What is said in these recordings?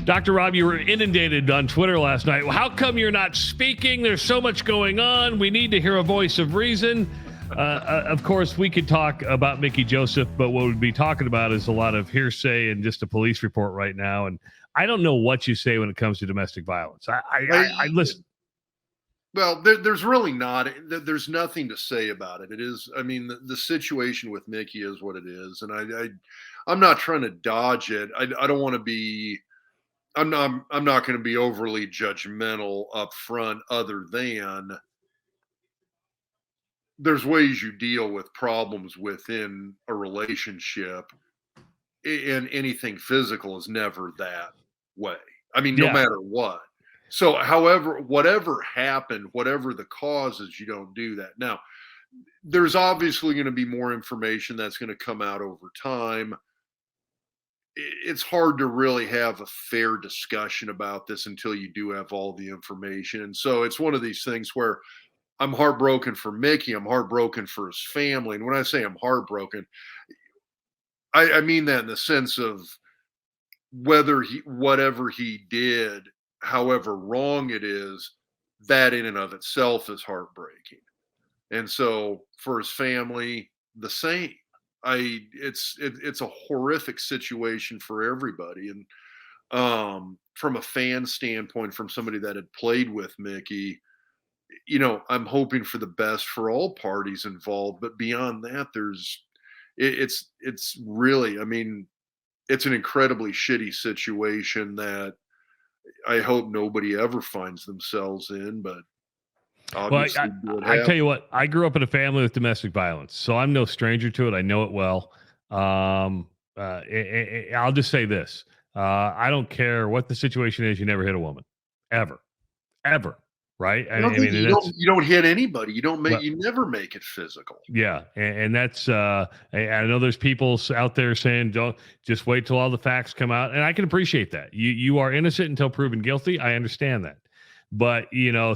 Dr. Rob, you were inundated on Twitter last night. How come you're not speaking? There's so much going on. We need to hear a voice of reason. Of course, we could talk about Mickey Joseph, but what we'd be talking about is a lot of hearsay and just a police report right now. And I don't know what you say when it comes to domestic violence. I listen. Well, there's really not. There's nothing to say about it. It is. I mean, the situation with Mickey is what it is, and I'm not trying to dodge it. I don't want to be. I'm not going to be overly judgmental up front. Other than there's ways you deal with problems within a relationship, and anything physical is never that way. I mean, no matter what. So, however, whatever happened, whatever the cause is, you don't do that. Now, there's obviously going to be more information that's going to come out over time. It's hard to really have a fair discussion about this until you do have all the information. And so it's one of these things where I'm heartbroken for Mickey. I'm heartbroken for his family. And when I say I'm heartbroken, I mean that in the sense of whatever he did, however wrong it is, that in and of itself is heartbreaking. And so for his family, the same. It's a horrific situation for everybody. And from a fan standpoint, from somebody that had played with Mickey, I'm hoping for the best for all parties involved. But beyond that, it's really, I mean, it's an incredibly shitty situation that I hope nobody ever finds themselves in, but obviously, I tell you what, I grew up in a family with domestic violence, so I'm no stranger to it. I know it well. I'll just say this. I don't care what the situation is. You never hit a woman, ever. Right? You don't hit anybody. You never make it physical. Yeah, and that's. I know there's people out there saying, "Don't just wait till all the facts come out," and I can appreciate that. You are innocent until proven guilty. I understand that, but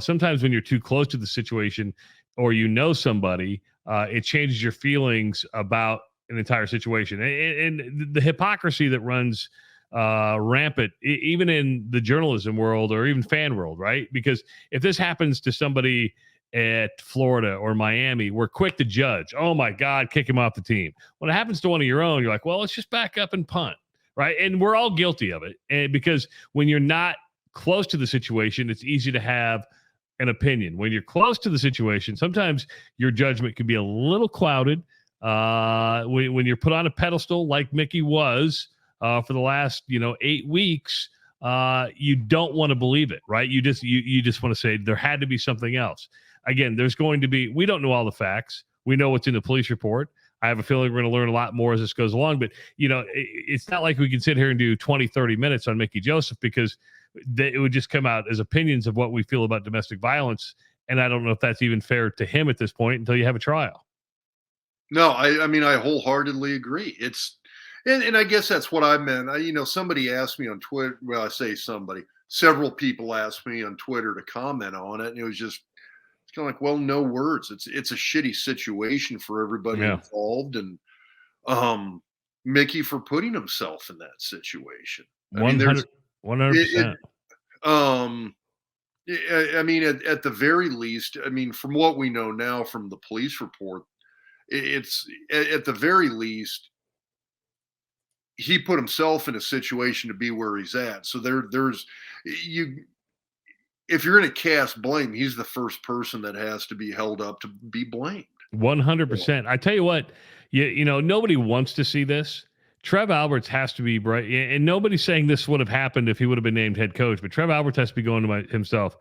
sometimes when you're too close to the situation, or somebody, it changes your feelings about an entire situation, and the hypocrisy that runs rampant, even in the journalism world or even fan world, right? Because if this happens to somebody at Florida or Miami, we're quick to judge. Oh my God, kick him off the team. When it happens to one of your own, you're like, well, let's just back up and punt, right? And we're all guilty of it. And because when you're not close to the situation, it's easy to have an opinion. When you're close to the situation, sometimes your judgment can be a little clouded. When you're put on a pedestal like Mickey was, for the last 8 weeks, you don't want to believe it, right? You just want to say there had to be something else. Again, we don't know all the facts. We know what's in the police report. I have a feeling we're going to learn a lot more as this goes along, but it's not like we can sit here and do 20, 30 minutes on Mickey Joseph, because it would just come out as opinions of what we feel about domestic violence. And I don't know if that's even fair to him at this point until you have a trial. No, I mean, I wholeheartedly agree. And I guess that's what I meant. Somebody asked me on Twitter. Well, I say somebody. Several people asked me on Twitter to comment on it, and it's kind of like, well, no words. It's a shitty situation for everybody involved, and Mickey for putting himself in that situation. 100%. I mean, at the very least, I mean, from what we know now from the police report, it's at the very least, he put himself in a situation to be where he's at. So if you're going to cast blame, he's the first person that has to be held up to be blamed. 100%. I tell you what, nobody wants to see this. Trev Alberts has to be bright, and nobody's saying this would have happened if he would have been named head coach, but Trev Alberts has to be going to himself,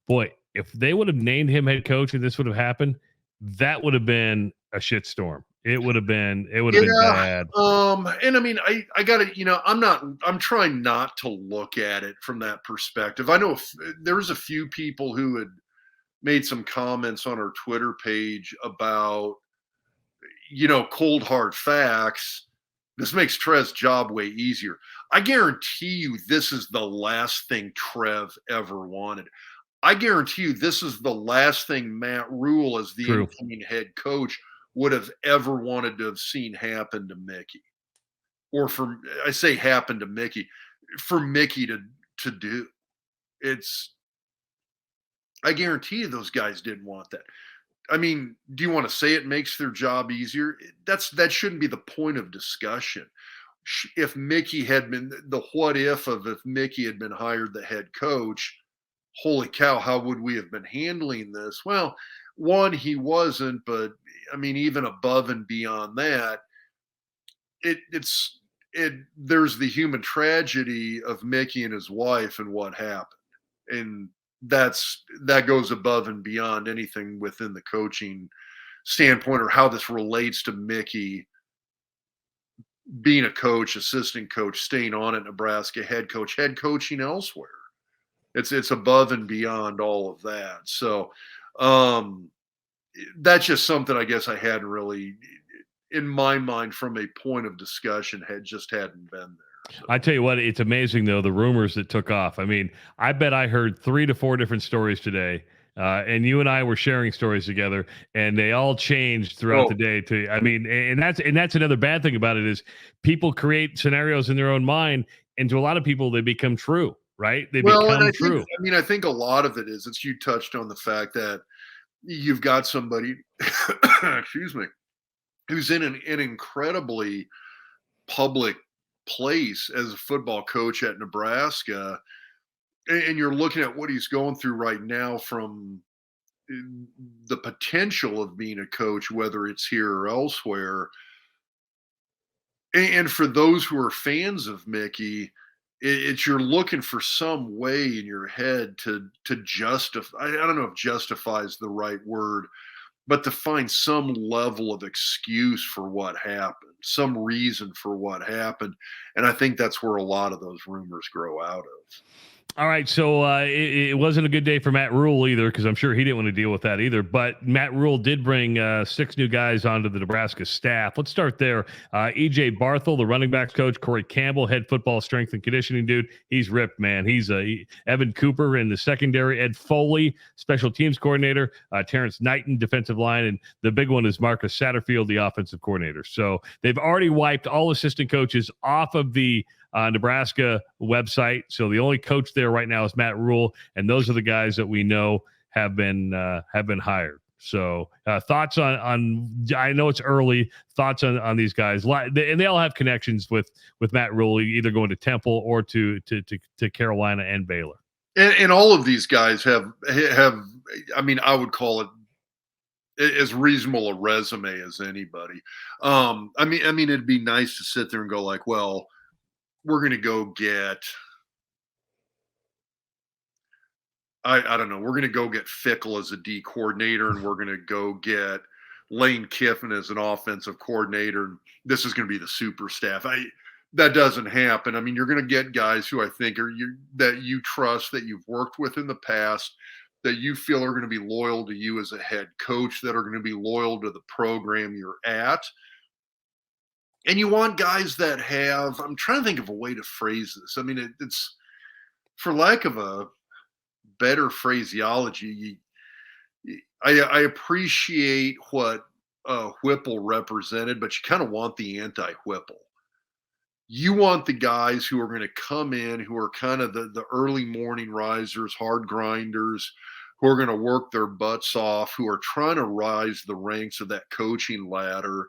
boy, if they would have named him head coach and this would have happened, that would have been a shitstorm. It would have been bad. And I mean, I gotta, I'm trying not to look at it from that perspective. I know there was a few people who had made some comments on our Twitter page about, cold hard facts. This makes Trev's job way easier. I guarantee you this is the last thing Trev ever wanted. I guarantee you this is the last thing Matt Rhule, as the incoming head coach, would have ever wanted to have seen happen to Mickey. I say happen to Mickey. for Mickey to do. I guarantee you those guys didn't want that. I mean, do you want to say it makes their job easier? That shouldn't be the point of discussion. If Mickey had been the what if Mickey had been hired the head coach, holy cow, how would we have been handling this? Well, one, he wasn't, but I mean, even above and beyond that, there's the human tragedy of Mickey and his wife and what happened. And that goes above and beyond anything within the coaching standpoint or how this relates to Mickey being a coach, assistant coach, staying on at Nebraska, head coach, head coaching elsewhere. It's above and beyond all of that. So that's just something I guess I hadn't really, in my mind, from a point of discussion, hadn't been there. So. I tell you what, it's amazing though, the rumors that took off. I mean, I bet I heard 3 to 4 different stories today. And you and I were sharing stories together, and they all changed throughout the day. I mean, and that's another bad thing about it is people create scenarios in their own mind, and to a lot of people, they become true, right? They become true. I think a lot of it is you touched on the fact that you've got somebody, excuse me, who's in an incredibly public place as a football coach at Nebraska. And you're looking at what he's going through right now from the potential of being a coach, whether it's here or elsewhere. And for those who are fans of Mickey, it's you're looking for some way in your head to justify. I don't know if justify is the right word, but to find some level of excuse for what happened, some reason for what happened. And I think that's where a lot of those rumors grow out of. All right, so it wasn't a good day for Matt Rhule either, because I'm sure he didn't want to deal with that either. But Matt Rhule did bring 6 new guys onto the Nebraska staff. Let's start there. E.J. Barthel, the running backs coach. Corey Campbell, head football strength and conditioning dude. He's ripped, man. He's Evan Cooper in the secondary. Ed Foley, special teams coordinator. Terrence Knighton, defensive line. And the big one is Marcus Satterfield, the offensive coordinator. So they've already wiped all assistant coaches off of the Nebraska website. So the only coach there right now is Matt Rhule, and those are the guys that we know have been hired. So thoughts on I know it's early. Thoughts on these guys, and they all have connections with Matt Rhule, either going to Temple or to Carolina and Baylor. And all of these guys have. I mean, I would call it as reasonable a resume as anybody. I mean, it'd be nice to sit there and go like, well, we're going to go get, I don't know, we're going to go get Fickle as a D coordinator, and we're going to go get Lane Kiffin as an offensive coordinator. And this is going to be the super staff. That doesn't happen. I mean, you're going to get guys who I think that you trust, that you've worked with in the past, that you feel are going to be loyal to you as a head coach, that are going to be loyal to the program you're at. And you want guys that have, I'm trying to think of a way to phrase this. I mean, it's for lack of a better phraseology, I appreciate what Whipple represented, but you kind of want the anti-Whipple. You want the guys who are going to come in, who are kind of the early morning risers, hard grinders, who are going to work their butts off, who are trying to rise the ranks of that coaching ladder.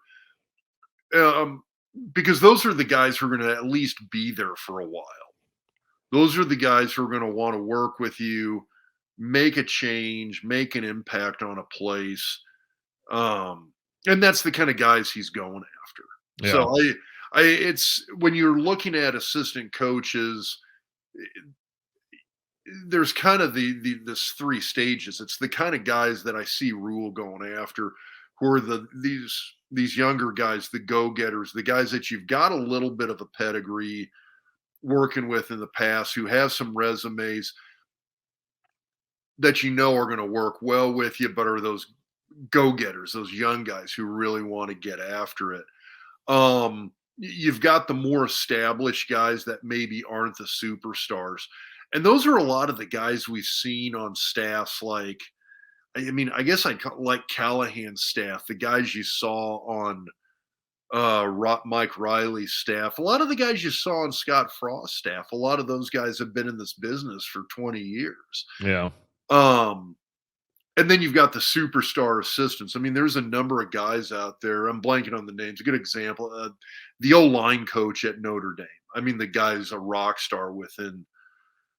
Because those are the guys who are going to at least be there for a while. Those are the guys who are going to want to work with you, make a change, make an impact on a place. And that's the kind of guys he's going after. Yeah. So it's when you're looking at assistant coaches, there's kind of this 3 stages. It's the kind of guys that I see Rhule going after, who are these younger guys, the go-getters, the guys that you've got a little bit of a pedigree working with in the past, who have some resumes that you know are going to work well with you, but are those go-getters, those young guys who really want to get after it. You've got the more established guys that maybe aren't the superstars. And those are a lot of the guys we've seen on staffs like, I mean, I guess like Callahan's staff, the guys you saw on Mike Riley's staff. A lot of the guys you saw on Scott Frost's staff, a lot of those guys have been in this business for 20 years. Yeah. And then you've got the superstar assistants. I mean, there's a number of guys out there. I'm blanking on the names. A good example, the O-line coach at Notre Dame. I mean, the guy's a rock star within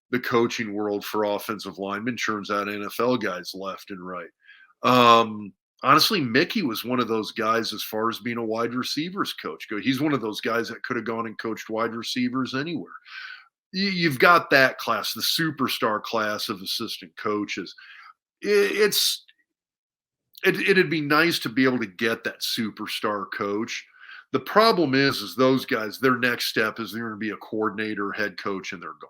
the coaching world for offensive linemen, turns out NFL guys left and right. Honestly, Mickey was one of those guys as far as being a wide receivers coach. He's one of those guys that could have gone and coached wide receivers anywhere. You've got that class, the superstar class of assistant coaches. It'd be nice to be able to get that superstar coach. The problem is those guys, their next step is they're going to be a coordinator, head coach, and they're gone.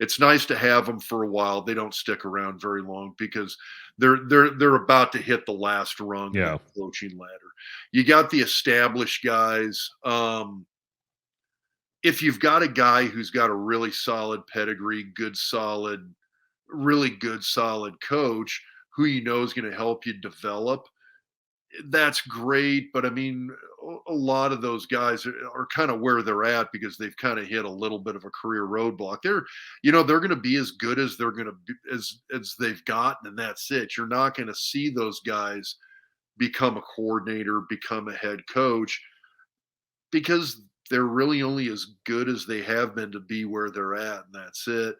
It's nice to have them for a while. They don't stick around very long because they're about to hit the last rung of the coaching ladder. You got the established guys. If you've got a guy who's got a really solid pedigree, really good solid coach who you know is going to help you develop, that's great. But I mean, a lot of those guys are kind of where they're at because they've kind of hit a little bit of a career roadblock. They're going to be as good as they're going to be as they've gotten, and that's it. You're not going to see those guys become a coordinator, become a head coach, because they're really only as good as they have been to be where they're at, and that's it.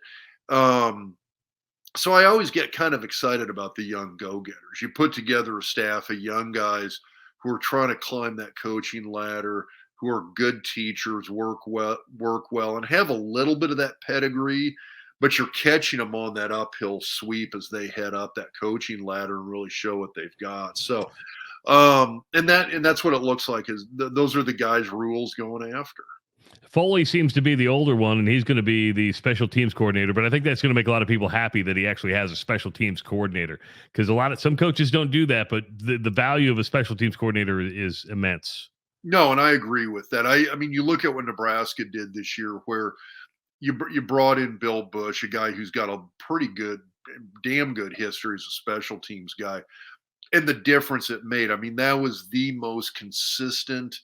So I always get kind of excited about the young go-getters. You put together a staff of young guys who are trying to climb that coaching ladder, who are good teachers, work well, and have a little bit of that pedigree, but you're catching them on that uphill sweep as they head up that coaching ladder and really show what they've got. So, and that's what it looks like is those are the guys Rhule's going after. Foley seems to be the older one, and he's going to be the special teams coordinator. But I think that's going to make a lot of people happy that he actually has a special teams coordinator, because some coaches don't do that. But the value of a special teams coordinator is immense. No, and I agree with that. I mean, you look at what Nebraska did this year, where you brought in Bill Bush, a guy who's got a pretty good, damn good history as a special teams guy, and the difference it made. I mean, that was the most consistent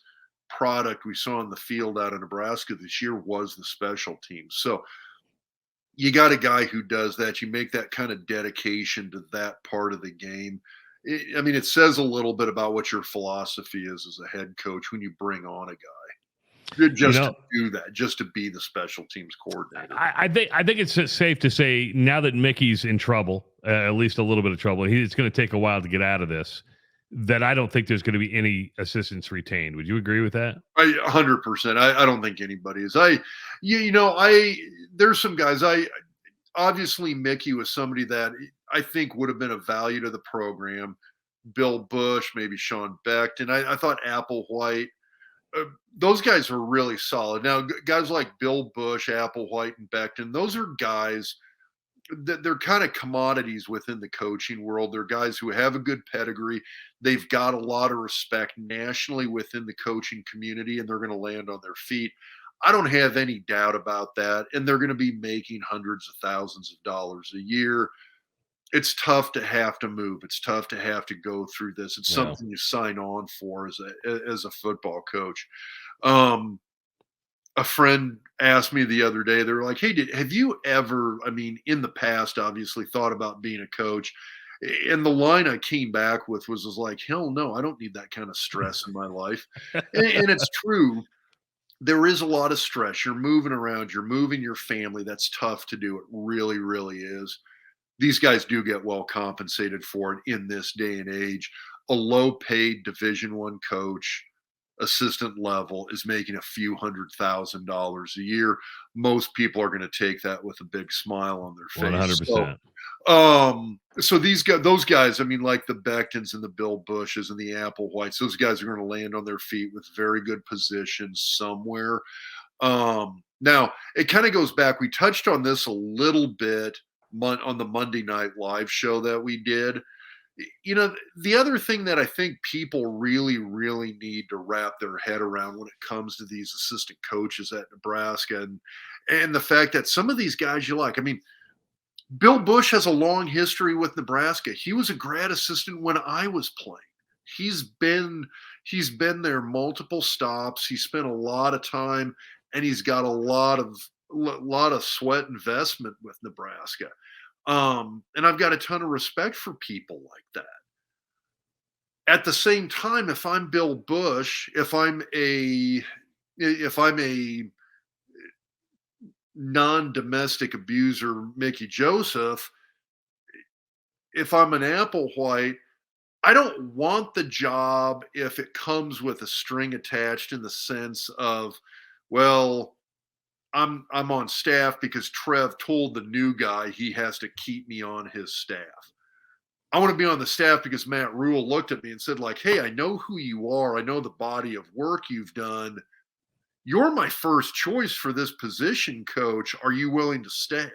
product we saw in the field out of Nebraska this year was the special teams. So you got a guy who does that. You make that kind of dedication to that part of the game. I mean, it says a little bit about what your philosophy is as a head coach when you bring on a guy just to do that, just to be the special teams coordinator. I think it's safe to say now that Mickey's in trouble, at least a little bit of trouble, it's going to take a while to get out of this, that I don't think there's going to be any assistants retained. Would you agree with that? 100%. I don't think anybody is. There's some guys. Obviously Mickey was somebody that I think would have been of value to the program. Bill Bush, maybe Sean Beckton. I thought Applewhite. Those guys are really solid. Now, guys like Bill Bush, Applewhite, and Beckton, those are guys that they're kind of commodities within the coaching world. They're guys who have a good pedigree. They've got a lot of respect nationally within the coaching community, and they're going to land on their feet. I don't have any doubt about that. And they're going to be making hundreds of thousands of dollars a year. It's tough to have to move. It's tough to have to go through this. It's something you sign on for as a football coach. A friend asked me the other day, they were like, hey, have you ever, I mean, in the past, obviously thought about being a coach? And the line I came back with was like, hell no, I don't need that kind of stress in my life. And it's true. There is a lot of stress. You're moving around. You're moving your family. That's tough to do. It really, really is. These guys do get well compensated for it in this day and age. A low-paid Division I coach, assistant level, is making a few $100,000 a year. Most people are going to take that with a big smile on their face. 100%. So those guys, I mean, like the Becktons and the Bill Bushes and the Applewhites, those guys are going to land on their feet with very good positions somewhere. Now, it kind of goes back. We touched on this a little bit on the Monday Night Live show that we did. You know, the other thing that I think people really, really need to wrap their head around when it comes to these assistant coaches at Nebraska and the fact that some of these guys you like, I mean, Bill Bush has a long history with Nebraska. He was a grad assistant when I was playing. He's been He's been there multiple stops. He spent a lot of time, and he's got a lot of sweat investment with Nebraska. And I've got a ton of respect for people like that. At the same time, if I'm Bill Bush, if I'm a non-domestic abuser, Mickey Joseph, if I'm an Applewhite, I don't want the job if it comes with a string attached, in the sense of, well, I'm on staff because Trev told the new guy he has to keep me on his staff. I want to be on the staff because Matt Rhule looked at me and said, like, hey, I know who you are. I know the body of work you've done. You're my first choice for this position, coach. Are you willing to stay?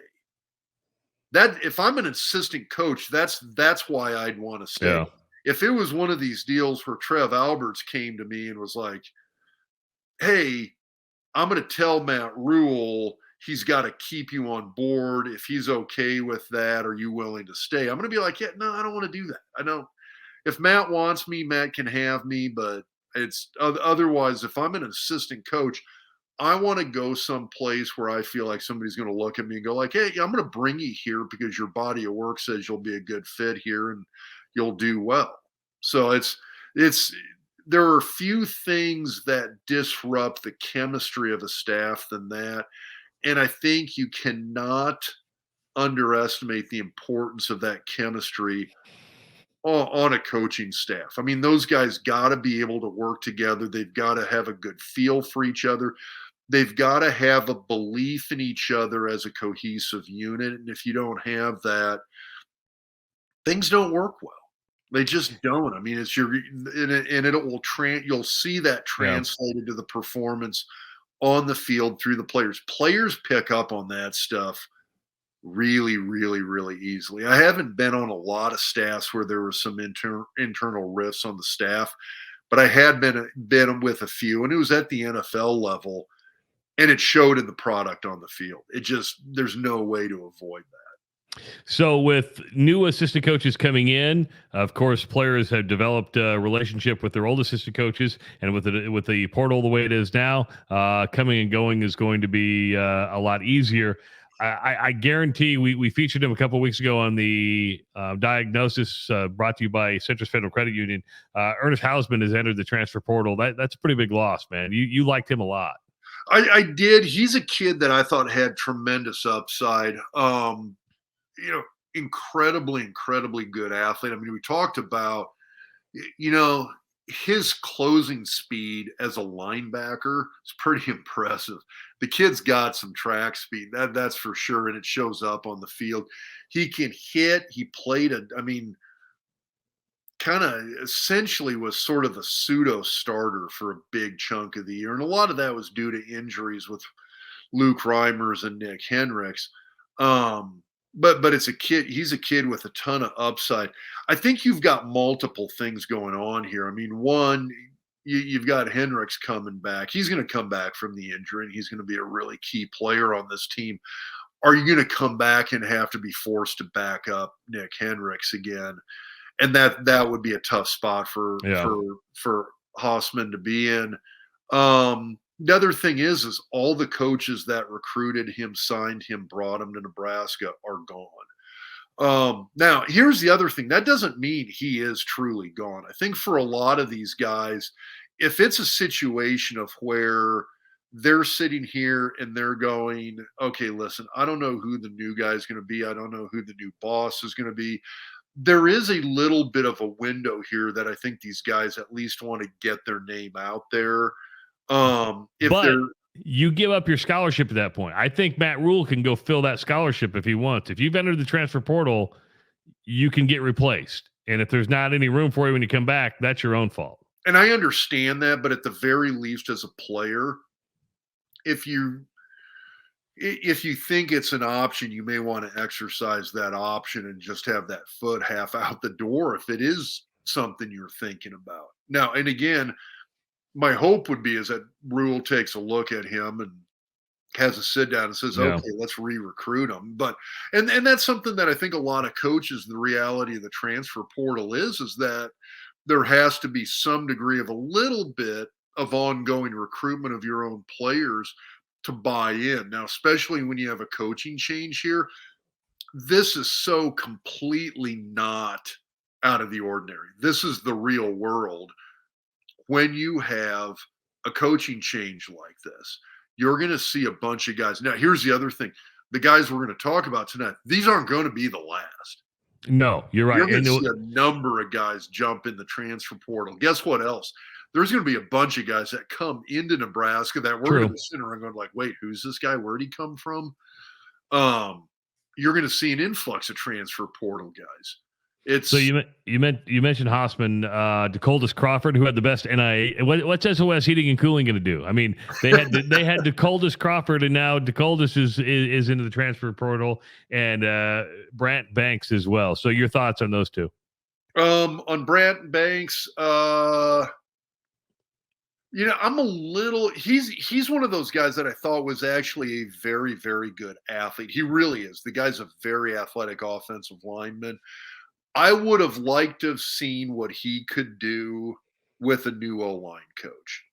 That, if I'm an assistant coach, that's why I'd want to stay. Yeah. If it was one of these deals where Trev Alberts came to me and was like, hey, I'm going to tell Matt Rhule he's got to keep you on board. If he's okay with that, are you willing to stay? I'm going to be like, yeah, no, I don't want to do that. I don't. If Matt wants me, Matt can have me, but it's otherwise, if I'm an assistant coach, I want to go someplace where I feel like somebody's going to look at me and go like, hey, I'm going to bring you here because your body of work says you'll be a good fit here and you'll do well. So there are few things that disrupt the chemistry of a staff than that. And I think you cannot underestimate the importance of that chemistry on a coaching staff. I mean, those guys got to be able to work together. They've got to have a good feel for each other. They've got to have a belief in each other as a cohesive unit. And if you don't have that, things don't work well. They just don't. I mean, you'll see that translated to the performance on the field through the players. Players pick up on that stuff really, really, really easily. I haven't been on a lot of staffs where there were some internal rifts on the staff, but I had been with a few, and it was at the NFL level, and it showed in the product on the field. There's no way to avoid that. So with new assistant coaches coming in, of course, players have developed a relationship with their old assistant coaches, and with the portal the way it is now, coming and going is going to be a lot easier. I guarantee we featured him a couple of weeks ago on the diagnosis brought to you by Citrus Federal Credit Union. Ernest Hausman has entered the transfer portal. That's a pretty big loss, man. You liked him a lot. I did. He's a kid that I thought had tremendous upside. Incredibly, incredibly good athlete. I mean, we talked about, his closing speed as a linebacker is pretty impressive. The kid's got some track speed, that's for sure, and it shows up on the field. He can hit. He played kind of essentially was sort of a pseudo starter for a big chunk of the year, and a lot of that was due to injuries with Luke Reimers and Nick Henricks. But it's a kid. He's a kid with a ton of upside. I think you've got multiple things going on here. I mean, one, you've got Henricks coming back. He's going to come back from the injury, and he's going to be a really key player on this team. Are you going to come back and have to be forced to back up Nick Henricks again? And that would be a tough spot for Hausman to be in. The other thing is all the coaches that recruited him, signed him, brought him to Nebraska are gone. Now, here's the other thing. That doesn't mean he is truly gone. I think for a lot of these guys, if it's a situation of where they're sitting here and they're going, okay, listen, I don't know who the new guy is going to be. I don't know who the new boss is going to be. There is a little bit of a window here that I think these guys at least want to get their name out there. But you give up your scholarship at that point. I think Matt Rhule can go fill that scholarship if he wants. If you've entered the transfer portal, you can get replaced. And if there's not any room for you when you come back, that's your own fault. And I understand that, but at the very least, as a player, if you think it's an option, you may want to exercise that option and just have that foot half out the door if it is something you're thinking about. Now, and again, my hope would be is that Rhule takes a look at him and has a sit down and says, okay, let's re-recruit him. But and that's something that I think a lot of coaches, the reality of the transfer portal is that there has to be some degree of a little bit of ongoing recruitment of your own players to buy in. Now, especially when you have a coaching change here, this is so completely not out of the ordinary. This is the real world. When you have a coaching change like this, you're going to see a bunch of guys. Now, here's the other thing. The guys we're going to talk about tonight, these aren't going to be the last. No, you're right. You're going to see a number of guys jump in the transfer portal. Guess what else? There's going to be a bunch of guys that come into Nebraska that we're going to be sitting around going like, wait, who's this guy? Where'd he come from? You're going to see an influx of transfer portal guys. So you mentioned Hausman, DeColdis Crawford, who had the best NIA. What's SOS Heating and Cooling going to do? I mean, they had DeColdis Crawford, and now DeColdis is into the transfer portal, and Brant Banks as well. So your thoughts on those two? On Brant Banks, I'm a little. He's one of those guys that I thought was actually a very, very good athlete. He really is. The guy's a very athletic offensive lineman. I would have liked to have seen what he could do with a new O-line coach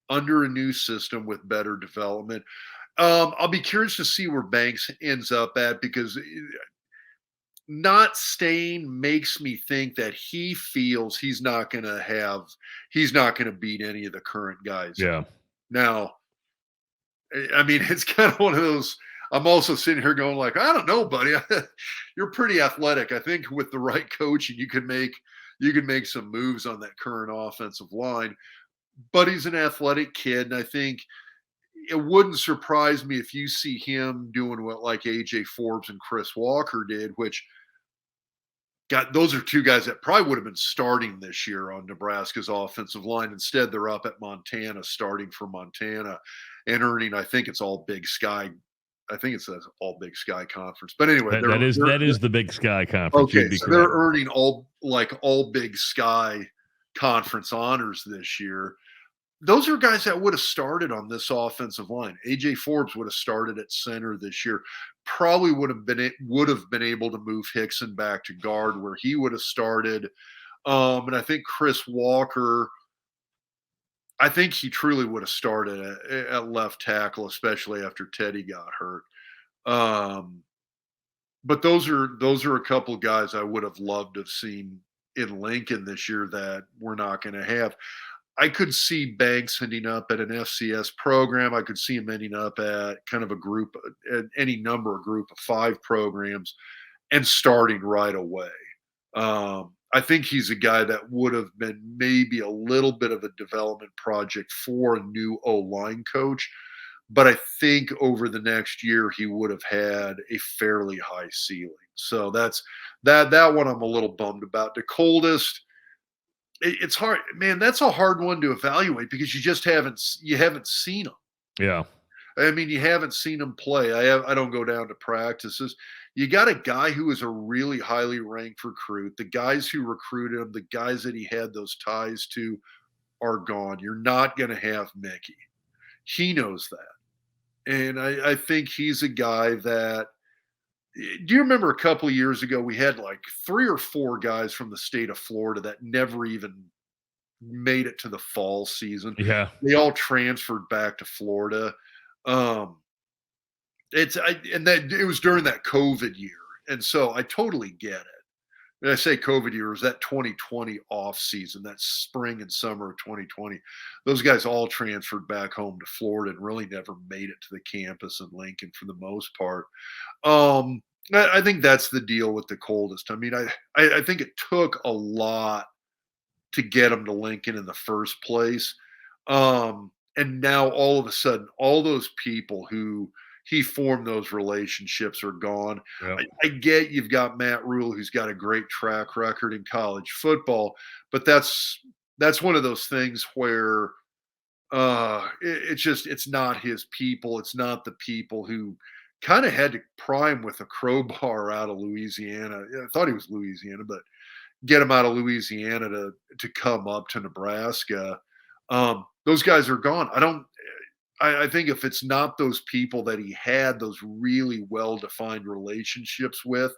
under a new system with better development. I'll be curious to see where Banks ends up at, because not staying makes me think that he feels he's not going to beat any of the current guys. Yeah. Now, I mean, it's kind of one of those. I'm also sitting here going like, I don't know, buddy. You're pretty athletic. I think with the right coaching, you could make some moves on that current offensive line. But he's an athletic kid, and I think it wouldn't surprise me if you see him doing what like AJ Forbes and Chris Walker did, which those are two guys that probably would have been starting this year on Nebraska's offensive line. Instead, they're up at Montana, starting for Montana and earning, I think it's all Big Sky. I think it's an all Big Sky conference. But anyway, that is the Big Sky conference. Okay, so they're earning all Big Sky conference honors this year. Those are guys that would have started on this offensive line. AJ Forbes would have started at center this year. Probably would have been able to move Hickson back to guard where he would have started. And I think Chris Walker, I think he truly would have started at left tackle, especially after Teddy got hurt. But those are a couple of guys I would have loved to have seen in Lincoln this year that we're not going to have. I could see Banks ending up at an FCS program. I could see him ending up at kind of any number of group of 5 programs and starting right away. I think he's a guy that would have been maybe a little bit of a development project for a new O-line coach. But I think over the next year, he would have had a fairly high ceiling. So that's that one I'm a little bummed about. The coldest, it's hard, man. That's a hard one to evaluate because you haven't seen him. Yeah. I mean, you haven't seen him play. I don't go down to practices. You got a guy who is a really highly ranked recruit. The guys who recruited him, the guys that he had those ties to are gone. You're not going to have Mickey. He knows that. And I think he's a guy that – do you remember a couple of years ago we had like 3 or 4 guys from the state of Florida that never even made it to the fall season? Yeah. They all transferred back to Florida. It was during that COVID year. And so I totally get it. When I say COVID year, it was that 2020 off season, that spring and summer of 2020. Those guys all transferred back home to Florida and really never made it to the campus in Lincoln for the most part. I think that's the deal with the coldest. I mean, I think it took a lot to get them to Lincoln in the first place. And now all of a sudden, all those people who he formed those relationships are gone. Yep. I get you've got Matt Rhule, who's got a great track record in college football, but that's one of those things where it's not his people. It's not the people who kind of had to pry him with a crowbar out of Louisiana. I thought he was Louisiana, but get him out of Louisiana to come up to Nebraska. Those guys are gone. I think if it's not those people that he had those really well-defined relationships with,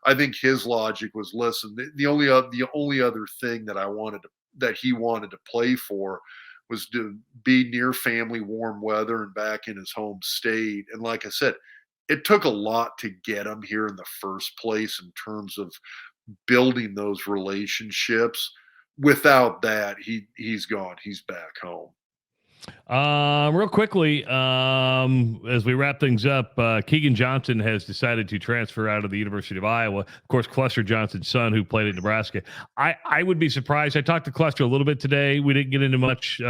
I think his logic was, listen, the only other thing that I wanted that he wanted to play for was to be near family, warm weather, and back in his home state. And like I said, it took a lot to get him here in the first place in terms of building those relationships. Without that, he's gone. He's back home. Real quickly, as we wrap things up, Keegan Johnson has decided to transfer out of the University of Iowa. Of course, Cluster Johnson's son, who played at Nebraska. I would be surprised. I talked to Cluster a little bit today. We didn't get into much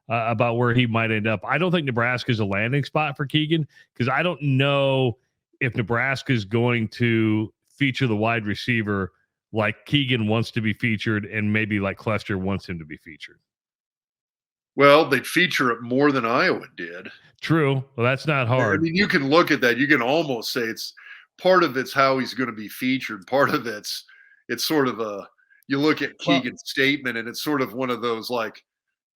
about where he might end up. I don't think Nebraska is a landing spot for Keegan, because I don't know if Nebraska is going to feature the wide receiver like Keegan wants to be featured, and maybe like Cluster wants him to be featured. Well, they'd feature it more than Iowa did. True. Well, that's not hard. I mean, you can look at that. You can almost say it's part of it's how he's going to be featured. Part of it's sort of you look at Keegan's statement, and it's sort of one of those like,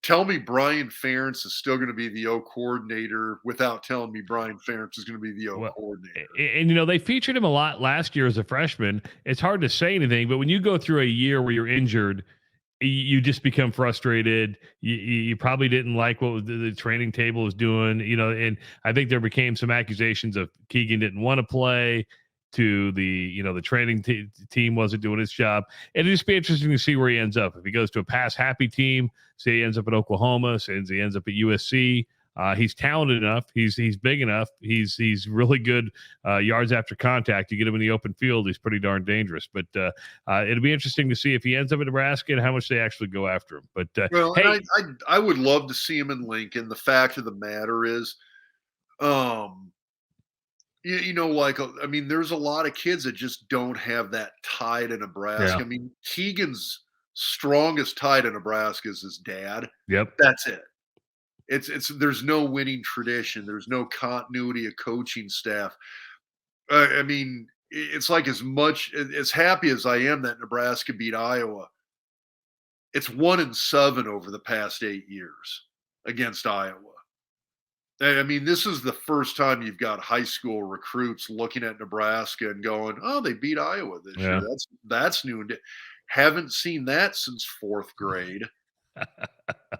tell me Brian Ferentz is still going to be the O coordinator without telling me Brian Ferentz is going to be the O coordinator. And, they featured him a lot last year as a freshman. It's hard to say anything, but when you go through a year where you're injured, you just become frustrated. You probably didn't like what the training table was doing, and I think there became some accusations of Keegan didn't want to play, to the training team wasn't doing its job. And it'd just be interesting to see where he ends up. If he goes to a pass happy team, say he ends up at Oklahoma, say he ends up at USC, he's talented enough. He's big enough. He's really good yards after contact. You get him in the open field, he's pretty darn dangerous. But it'll be interesting to see if he ends up at Nebraska and how much they actually go after him. But hey, I would love to see him in Lincoln. The fact of the matter is, there's a lot of kids that just don't have that tie to Nebraska. Yeah. I mean, Keegan's strongest tie to Nebraska is his dad. Yep. That's it. There's no winning tradition. There's no continuity of coaching staff. It's like as happy as I am that Nebraska beat Iowa, it's 1-7 over the past 8 years against Iowa. I mean, this is the first time you've got high school recruits looking at Nebraska and going, "Oh, they beat Iowa this year. That's new." Haven't seen that since 4th grade.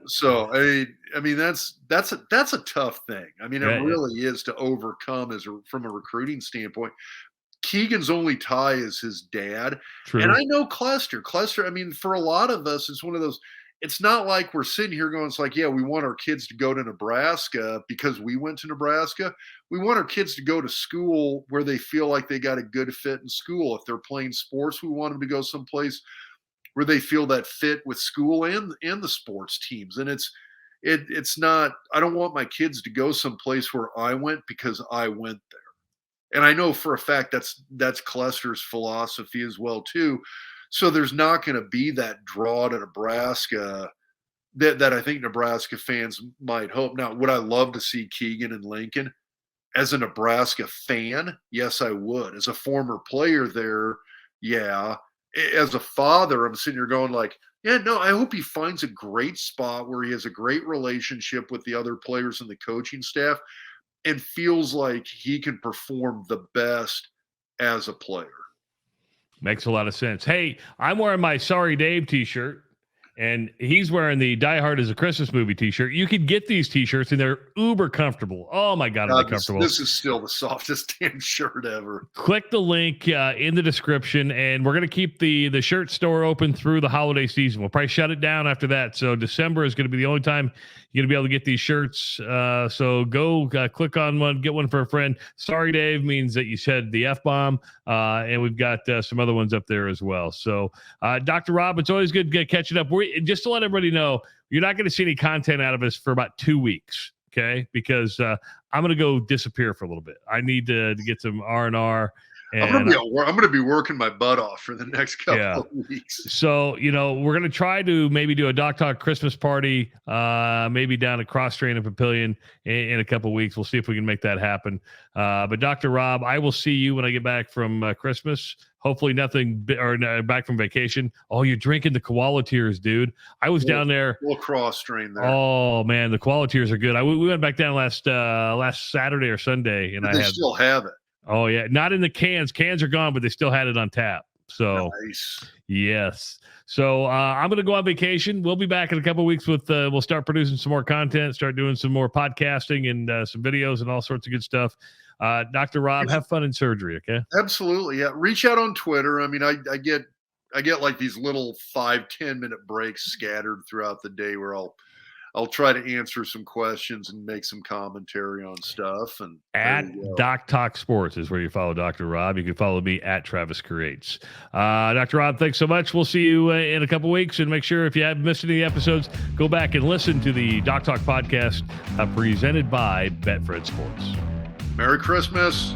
So I mean that's a tough thing. I mean, it really is to overcome from a recruiting standpoint. Keegan's only tie is his dad. True. And I know Cluster. I mean, for a lot of us, it's one of those. It's not like we're sitting here going, it's like, yeah, we want our kids to go to Nebraska because we went to Nebraska. We want our kids to go to school where they feel like they got a good fit in school. If they're playing sports, we want them to go someplace where they feel that fit with school and the sports teams. And it's not, I don't want my kids to go someplace where I went because I went there. And I know for a fact that's Cluster's philosophy as well too. So there's not going to be that draw to Nebraska that I think Nebraska fans might hope. Now, would I love to see Keegan in Lincoln? As a Nebraska fan, yes, I would. As a former player there, yeah. As a father, I'm sitting here going like, yeah, no, I hope he finds a great spot where he has a great relationship with the other players and the coaching staff and feels like he can perform the best as a player. Makes a lot of sense. Hey, I'm wearing my Sorry Dave t-shirt, and he's wearing the Die Hard is a Christmas Movie t-shirt. You can get these t-shirts, and they're uber comfortable. Oh, my God, are they comfortable. This is still the softest damn shirt ever. Click the link in the description, and we're going to keep the shirt store open through the holiday season. We'll probably shut it down after that. So December is going to be the only time you're going to be able to get these shirts. So go click on one, get one for a friend. Sorry, Dave means that you said the F-bomb, and we've got some other ones up there as well. So, Dr. Rob, it's always good catching up. Just to let everybody know, you're not going to see any content out of us for about 2 weeks, okay? Because I'm going to go disappear for a little bit. I need to get some R&R. I'm going to be working my butt off for the next couple of weeks. So, we're going to try to maybe do a Doc Talk Christmas party, maybe down at Cross Train and Papillion in a couple of weeks. We'll see if we can make that happen. But Dr. Rob, I will see you when I get back from Christmas. Hopefully back from vacation. Oh, you're drinking the koala tears, dude. I was down there. Little Cross Train there. Oh, man, the koala tears are good. We went back down last Saturday or Sunday. And they still have it. Oh, yeah. Not in the cans. Cans are gone, but they still had it on tap. So, nice. Yes. So I'm going to go on vacation. We'll be back in a couple of weeks with, we'll start producing some more content, start doing some more podcasting and some videos and all sorts of good stuff. Dr. Rob, have fun in surgery. Okay. Absolutely. Yeah. Reach out on Twitter. I mean, I get like these little 5-10 minute breaks scattered throughout the day where I'll try to answer some questions and make some commentary on stuff. And at Doc Talk Sports is where you follow Dr. Rob. You can follow me at Travis Creates. Dr. Rob, thanks so much. We'll see you in a couple weeks. And make sure if you haven't missed any episodes, go back and listen to the Doc Talk podcast presented by Betfred Sports. Merry Christmas.